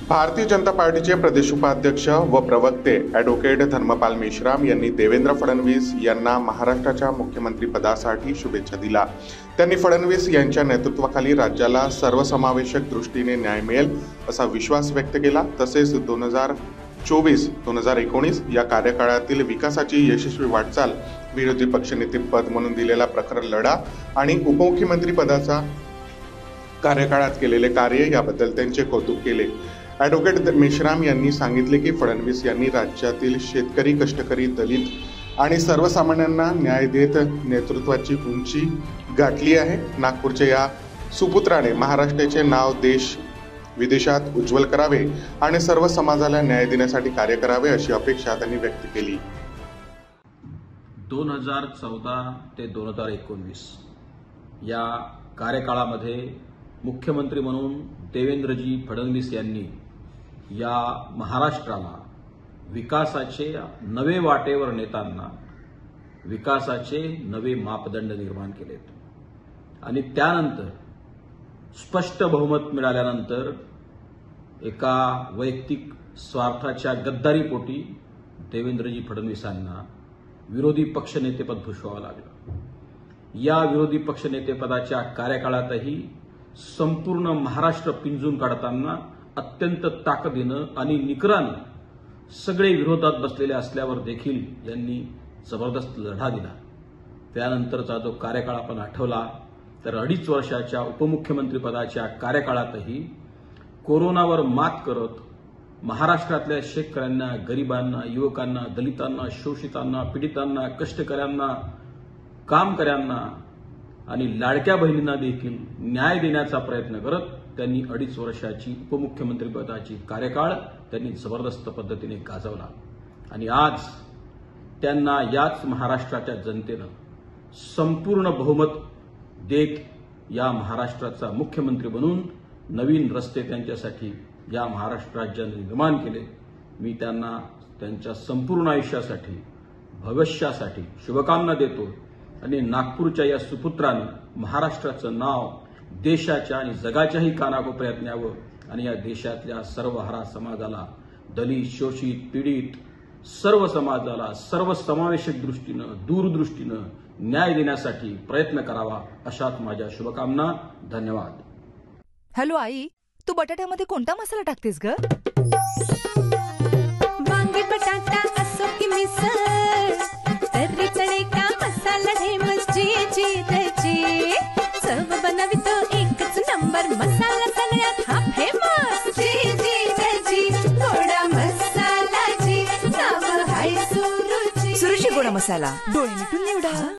भारतीय जनता पार्टीचे प्रदेश उपाध्यक्ष व प्रवक्ते ॲडव्होकेट धर्मपाल मेश्राम यांनी देवेंद्र फडणवीस यांना महाराष्ट्राच्या मुख्यमंत्रीपदासाठी शुभेच्छा दिल्या। त्यांनी फडणवीस यांच्या नेतृत्वाखाली राज्याला सर्वसमावेशक दृष्टीने न्याय मिळेल असा विश्वास व्यक्त केला। तसेच 2024-2019 या कार्यकाळातील विकासाची यशस्वी वाटचाल, विरोधी पक्षनेते पद म्हणून दिलेला प्रखर लढा आणि उपमुख्यमंत्री पदाचा कार्यकाळात केलेले कार्य याबद्दल त्यांचे कौतुक केले। ॲडव्होकेट मेश्राम यांनी सांगितले की फडणवीस यांनी राज्यातील शेतकरी, कष्टकरी, दलित आणि सर्वसामान्यांना न्याय देत नेतृत्वाची उंची गाठली आहे। नागपूरच्या या सुपुत्राने महाराष्ट्राचे नाव देश विदेशात उज्ज्वल करावे आणि सर्व समाजाला न्याय देण्यासाठी कार्य करावे अशी अपेक्षा त्यांनी व्यक्त केली। 2014 ते 2019 या कार्यकाळामध्ये मुख्यमंत्री म्हणून देवेंद्रजी फडणवीस यांनी या महाराष्ट्राला विकासाचे नवे वाटेवर नेताना विकासाचे नवे मापदंड निर्माण केलेत आणि त्यानंतर स्पष्ट बहुमत मिळाल्यानंतर एका वैयक्तिक स्वार्थाच्या गद्दारीपोटी देवेंद्रजी फडणवीसांना विरोधी पक्षनेतेपद भूषवावं लागलं। या विरोधी पक्षनेतेपदाच्या कार्यकाळातही संपूर्ण महाराष्ट्र पिंजून काढताना अत्यंत ताकदीनं आणि निकरानं सगळे विरोधात बसलेले असल्यावर देखील यांनी जबरदस्त लढा दिला। त्यानंतरचा जो कार्यकाळ आपण आठवला तर 2.5 वर्षाच्या उपमुख्यमंत्रीपदाच्या कार्यकाळातही कोरोनावर मात करत महाराष्ट्रातल्या शेतकऱ्यांना, गरिबांना, युवकांना, दलितांना, शोषितांना, पीडितांना, कष्टकऱ्यांना, कामकऱ्यांना आणि लाडक्या बहिणींना देखील न्याय देण्याचा प्रयत्न करत त्यांनी 2.5 वर्षाची उपमुख्यमंत्रीपदाची कार्यकाळ त्यांनी जबरदस्त पद्धतीने गाजवला आणि आज त्यांना याच महाराष्ट्राच्या जनतेनं संपूर्ण बहुमत देत या महाराष्ट्राचा मुख्यमंत्री बनून नवीन रस्ते त्यांच्यासाठी या महाराष्ट्र राज्याने निर्माण केले। मी त्यांना त्यांच्या संपूर्ण आयुष्यासाठी, भविष्यासाठी शुभकामना देतो आणि नागपूरच्या या सुपुत्रानं महाराष्ट्राचं नाव देशाच्या आणि जगाच्याही कानाकोपऱ्यात न्यावं आणि या देशातल्या सर्व हरा समाजाला, दलित, शोषित, पीडित सर्व समाजाला सर्वसमावेशक दृष्टीनं, दूरदृष्टीनं न्याय देण्यासाठी प्रयत्न करावा अशाच माझ्या शुभकामना। धन्यवाद। हॅलो आई, तू बटाट्यामध्ये कोणता मसाला टाकतेस ग? वांगी बटाटा असो की मिसळ, तर्री तडका मसाला ढेमस जी त्याची चव बनवितो एकच नंबर मसाला, सगळ्यात हा फेमस जी त्याची गोडा मसाला जी नाव हाय सुरुची गोडा मसाला, डोळे मिटून निवडा।